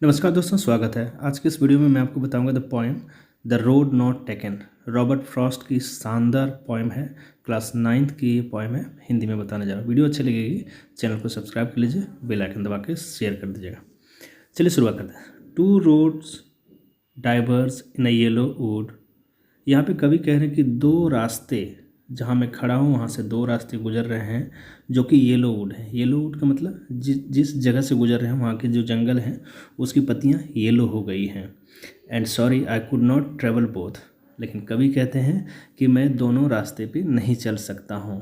नमस्कार दोस्तों, स्वागत है। आज के इस वीडियो में मैं आपको बताऊंगा the poem the road not taken. Robert Frost की शानदार पोएम है। क्लास 9th की ये पोएम है। हिंदी में बताने जा रहा हूँ। वीडियो अच्छी लगेगी, चैनल को सब्सक्राइब कर लीजिए, बेल आइकन दबा के शेयर कर दीजिएगा। चलिए शुरुआत करते हैं। To roads diverged in a yellow would. यहाँ पे कवि कह रहे हैं कि दो रास्ते, जहाँ मैं खड़ा हूँ वहाँ से दो रास्ते गुजर रहे हैं जो कि येलो वुड है। येलो वुड का मतलब जिस जगह से गुजर रहे हैं वहाँ के जो जंगल हैं उसकी पत्तियाँ येलो हो गई हैं। And sorry I could not travel both. लेकिन कवि कहते हैं कि मैं दोनों रास्ते पे नहीं चल सकता हूँ।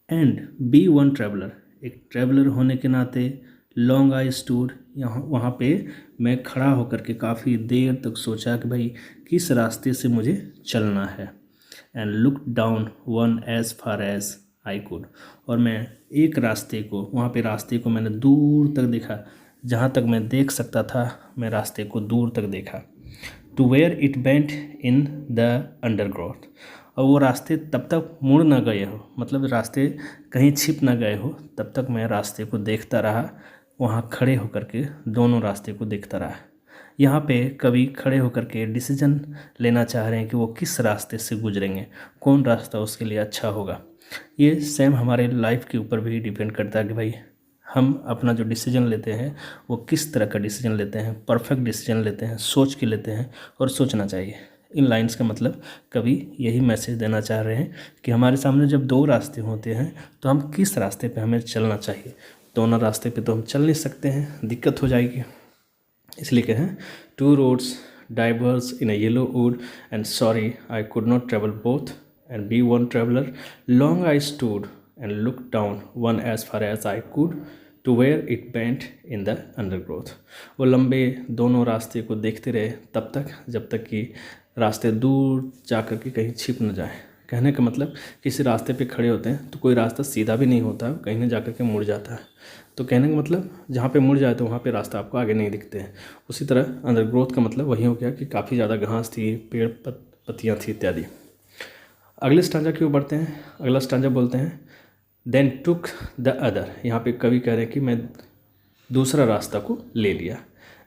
एंड बी वन ट्रैवलर, एक ट्रैवलर होने के नाते लॉन्ग आई स्टूड, यहाँ वहाँ पे मैं खड़ा होकर के काफ़ी देर तक सोचा कि भाई किस रास्ते से मुझे चलना है। And look down one as far as I could, और मैं एक रास्ते को, वहाँ पे रास्ते को मैंने दूर तक देखा, जहाँ तक मैं देख सकता था मैं रास्ते को दूर तक देखा। To where it bent in the undergrowth, और वो रास्ते तब तक मुड़ ना गए हो, मतलब रास्ते कहीं छिप ना गए हो, तब तक मैं रास्ते को देखता रहा। वहाँ खड़े होकर के दोनों रास्ते को देखता रहा। यहाँ पे कवि खड़े होकर के डिसीजन लेना चाह रहे हैं कि वो किस रास्ते से गुजरेंगे, कौन रास्ता उसके लिए अच्छा होगा। ये सेम हमारे लाइफ के ऊपर भी डिपेंड करता है कि भाई हम अपना जो डिसीजन लेते हैं वो किस तरह का डिसीजन लेते हैं। परफेक्ट डिसीजन लेते हैं, सोच के लेते हैं, और सोचना चाहिए। इन लाइंस का मतलब कवि यही मैसेज देना चाह रहे हैं कि हमारे सामने जब दो रास्ते होते हैं तो हम किस रास्ते पे हमें चलना चाहिए। दोनों रास्ते पे तो हम चल नहीं सकते हैं, दिक्कत हो जाएगी। इसलिए कहें two roads diverged in a yellow wood and sorry I could not travel both and be one traveller long I stood and look down one as far as I could to where it bent in the undergrowth. वो लंबे दोनों रास्ते को देखते रहे तब तक जब तक कि रास्ते दूर जा कर के कहीं छिप न जाए। कहने का मतलब किसी रास्ते पे खड़े होते हैं तो कोई रास्ता सीधा भी नहीं होता, कहीं न जा कर के मुड़ जाता है। तो कहने का मतलब जहाँ पे मुड़ जाए तो वहाँ पे रास्ता आपको आगे नहीं दिखते हैं। उसी तरह अंडरग्रोथ का मतलब वही हो गया कि काफ़ी ज़्यादा घास थी, पेड़ पत्तियाँ थी इत्यादि। अगले स्टांजा की ओर बढ़ते हैं। अगला स्टांजा बोलते हैं देन टुक द अदर। यहाँ पे कवि कह रहे हैं कि मैं दूसरा रास्ता को ले लिया,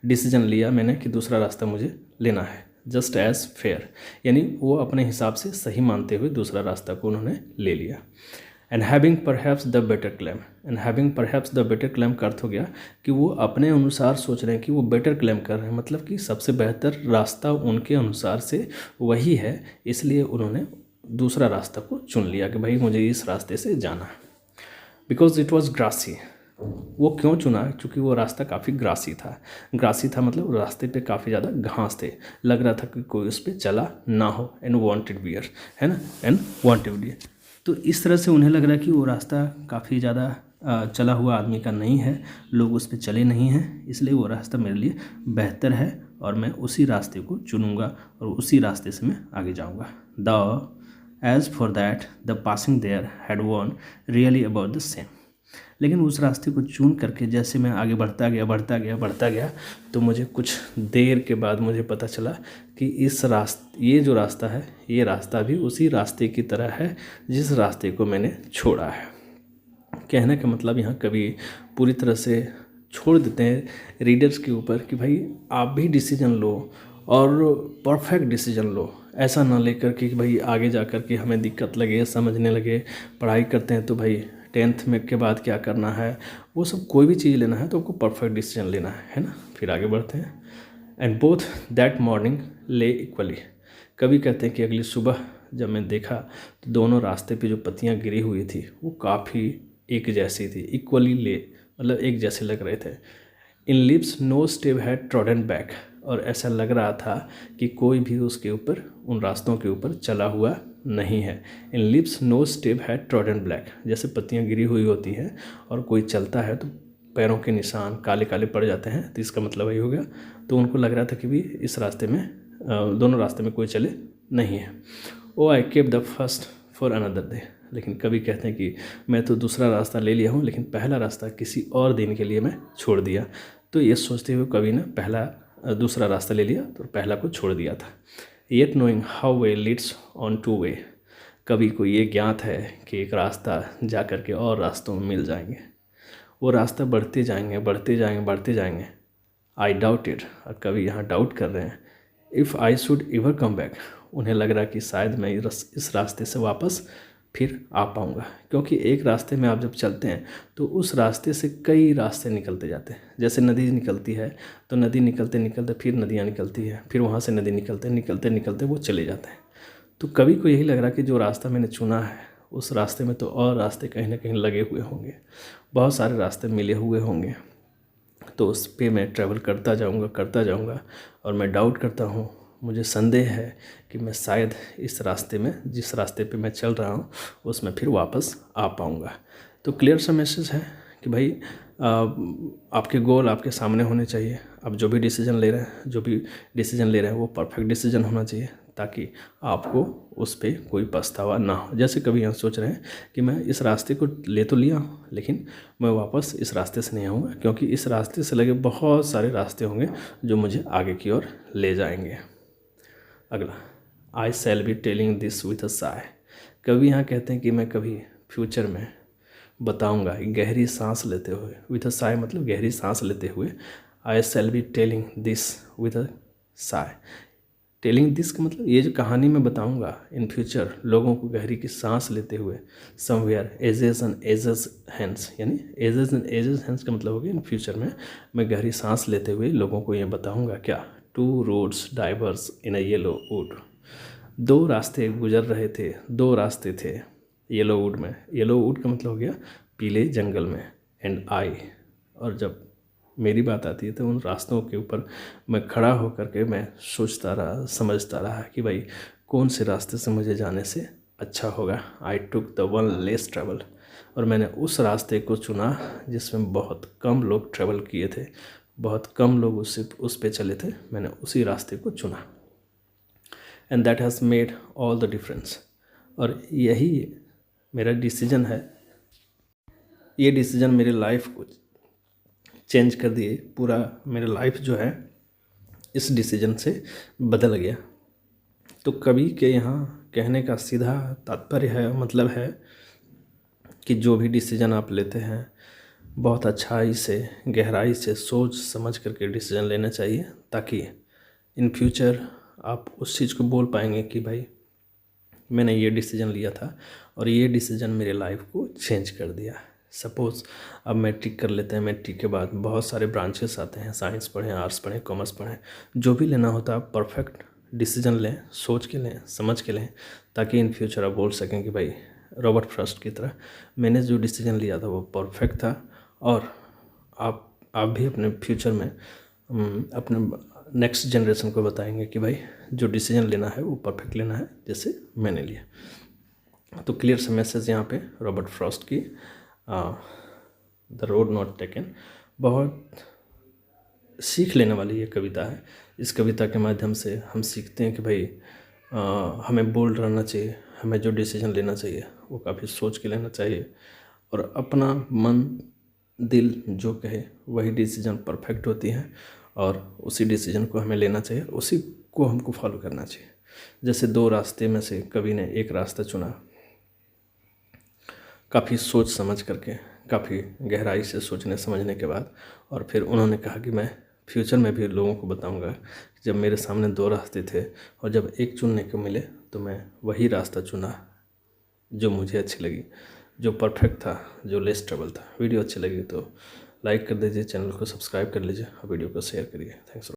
डिसीजन लिया मैंने कि दूसरा रास्ता मुझे लेना है। जस्ट एज फेयर, यानी वो अपने हिसाब से सही मानते हुए दूसरा रास्ता को उन्होंने ले लिया। And having perhaps the better claim, and having perhaps the better claim का अर्थ हो गया कि वो अपने अनुसार सोच रहे हैं कि वो बेटर क्लेम कर रहे हैं, मतलब कि सबसे बेहतर रास्ता उनके अनुसार से वही है। इसलिए उन्होंने दूसरा रास्ता को चुन लिया कि भाई मुझे इस रास्ते से जाना है। बिकॉज इट वॉज ग्रासी, वो क्यों चुना? क्योंकि वो रास्ता काफ़ी ग्रासी था। ग्रासी था मतलब रास्ते पे काफ़ी ज़्यादा घास थे, लग रहा था कि कोई उस पर चला ना हो। एंड वांटेड बियर, है ना, एंड वांटेड बियर। तो इस तरह से उन्हें लग रहा है कि वो रास्ता काफ़ी ज़्यादा चला हुआ आदमी का नहीं है, लोग उस पर चले नहीं हैं, इसलिए वो रास्ता मेरे लिए बेहतर है और मैं उसी रास्ते को चुनूँगा और उसी रास्ते से मैं आगे जाऊँगा। The as for that the passing there had worn really about the same. लेकिन उस रास्ते को चुन करके जैसे मैं आगे बढ़ता गया तो मुझे कुछ देर के बाद मुझे पता चला कि ये जो रास्ता है, ये रास्ता भी उसी रास्ते की तरह है जिस रास्ते को मैंने छोड़ा है। कहने का मतलब यहाँ कभी पूरी तरह से छोड़ देते हैं रीडर्स के ऊपर कि भाई आप भी डिसीजन लो और परफेक्ट डिसीजन लो। ऐसा ना लेकर कि भाई आगे जा कर के हमें दिक्कत लगे, समझने लगे। पढ़ाई करते हैं तो भाई 10th में के बाद क्या करना है, वो सब कोई भी चीज़ लेना है तो आपको परफेक्ट डिसीजन लेना है ना। फिर आगे बढ़ते हैं। एंड बोथ दैट मॉर्निंग ले इक्वली। कभी कहते हैं कि अगली सुबह जब मैं देखा तो दोनों रास्ते पे जो पत्तियां गिरी हुई थी वो काफ़ी एक जैसी थी। इक्वली ले मतलब एक जैसे लग रहे थे। In leaves no step had trodden back, और ऐसा लग रहा था कि कोई भी उसके ऊपर, उन रास्तों के ऊपर चला हुआ नहीं है। In leaves no step had trodden black, जैसे पत्तियां गिरी हुई होती हैं और कोई चलता है तो पैरों के निशान काले काले पड़ जाते हैं, तो इसका मतलब वही हो गया। तो उनको लग रहा था कि भी इस रास्ते में, दोनों रास्ते में कोई चले नहीं है। Oh I kept the first for another day. लेकिन कभी कहते हैं कि मैं तो दूसरा रास्ता ले लिया हूँ लेकिन पहला रास्ता किसी और दिन के लिए मैं छोड़ दिया। तो ये सोचते हुए कवि ने दूसरा रास्ता ले लिया तो पहला को छोड़ दिया था। Yet knowing how way Leeds on two way. कवि को ये ज्ञात है कि एक रास्ता जा कर के और रास्तों में मिल जाएंगे। वो रास्ता बढ़ते जाएंगे। आई डाउटेड, और कवि यहाँ डाउट कर रहे हैं, if I should ever come back, उन्हें लग रहा कि शायद मैं इस रास्ते से वापस फिर आ पाऊँगा, क्योंकि एक रास्ते में आप जब चलते हैं तो उस रास्ते से कई रास्ते निकलते जाते हैं। जैसे नदी निकलती है तो नदी निकलते निकलते फिर नदियाँ निकलती है, फिर वहाँ से नदी निकलते निकलते निकलते वो चले जाते हैं। तो कवि को यही लग रहा कि जो रास्ता मैंने चुना है उस रास्ते में तो और रास्ते कहीं ना कहीं लगे हुए होंगे, बहुत सारे रास्ते मिले हुए होंगे, तो उस पर मैं ट्रैवल करता जाऊँगा और मैं डाउट करता हूँ, मुझे संदेह है कि मैं शायद इस रास्ते में, जिस रास्ते पे मैं चल रहा हूँ उसमें फिर वापस आ पाऊँगा। तो क्लियर सा मैसेज है कि भाई आपके गोल आपके सामने होने चाहिए। आप जो भी डिसीजन ले रहे हैं वो परफेक्ट डिसीजन होना चाहिए, ताकि आपको उस पर कोई पछतावा ना हो। जैसे कभी यहाँ सोच रहे हैं कि मैं इस रास्ते को ले तो लिया हूँ, लेकिन मैं वापस इस रास्ते से नहीं आऊँगा, क्योंकि इस रास्ते से लगे बहुत सारे रास्ते होंगे जो मुझे आगे की ओर ले जाएंगे। अगला, I shall be telling this with a sigh. कभी यहाँ कहते हैं कि मैं कभी फ्यूचर में बताऊंगा, गहरी सांस लेते हुए, विथ अ साय मतलब गहरी सांस लेते हुए, I shall be telling this with a sigh. Telling this का मतलब ये जो कहानी मैं बताऊंगा इन फ्यूचर लोगों को गहरी की सांस लेते हुए, somewhere ages and ages hence, यानी एजेस एंड एजेस हैंस का मतलब हो गया इन फ्यूचर में मैं गहरी सांस लेते हुए लोगों को ये बताऊंगा क्या, to roads diverged in a yellow would. दो रास्ते गुजर रहे थे, दो रास्ते थे येलो वुड में। येलो वुड का मतलब हो गया पीले जंगल में, एंड आई, और जब मेरी बात आती है तो उन रास्तों के ऊपर मैं खड़ा होकर के मैं सोचता रहा, समझता रहा कि भाई कौन से रास्ते से मुझे जाने से अच्छा होगा। I took the one less travel, और मैंने उस रास्ते को चुना जिसमें बहुत कम लोग ट्रैवल किए थे, बहुत कम लोग उस पे चले थे, मैंने उसी रास्ते को चुना। And that has made all the difference, और यही मेरा डिसीजन है, ये डिसीजन मेरी लाइफ को चेंज कर दिए। पूरा मेरा लाइफ जो है इस डिसीजन से बदल गया। तो कवि के यहाँ कहने का सीधा तात्पर्य है, मतलब है कि जो भी डिसीजन आप लेते हैं बहुत अच्छाई से, गहराई से सोच समझ करके डिसीजन लेना चाहिए, ताकि इन फ्यूचर आप उस चीज़ को बोल पाएंगे कि भाई मैंने ये डिसीजन लिया था और ये डिसीजन मेरे लाइफ को चेंज कर दिया। सपोज़ अब मैट्रिक कर लेते हैं, मैट्रिक के बाद बहुत सारे ब्रांचेस आते हैं, साइंस पढ़ें, आर्ट्स पढ़ें, कॉमर्स पढ़ें, जो भी लेना होता है आप परफेक्ट डिसीजन लें, सोच के लें, समझ के लें, ताकि इन फ्यूचर आप बोल सकें कि भाई रॉबर्ट फ्रॉस्ट की तरह मैंने जो डिसीजन लिया था वो परफेक्ट था। और आप भी अपने फ्यूचर में अपने नेक्स्ट जनरेशन को बताएंगे कि भाई जो डिसीजन लेना है वो परफेक्ट लेना है, जैसे मैंने लिया। तो क्लियर सा मैसेज यहाँ पे रॉबर्ट फ्रॉस्ट की द रोड नॉट टेकन, बहुत सीख लेने वाली ये कविता है। इस कविता के माध्यम से हम सीखते हैं कि भाई हमें बोल्ड रहना चाहिए, हमें जो डिसीजन लेना चाहिए वो काफ़ी सोच के लेना चाहिए, और अपना मन दिल जो कहे वही डिसीजन परफेक्ट होती है, और उसी डिसीजन को हमें लेना चाहिए, उसी को हमको फॉलो करना चाहिए। जैसे दो रास्ते में से कवि ने एक रास्ता चुना, काफ़ी सोच समझ करके, काफ़ी गहराई से सोचने समझने के बाद, और फिर उन्होंने कहा कि मैं फ्यूचर में भी लोगों को बताऊंगा कि जब मेरे सामने दो रास्ते थे और जब एक चुनने को मिले तो मैं वही रास्ता चुना जो मुझे अच्छी लगी, जो परफेक्ट था, जो लेस ट्रबल था। वीडियो अच्छी लगी तो लाइक कर दीजिए, चैनल को सब्सक्राइब कर लीजिए और वीडियो को शेयर करिए। थैंक्स।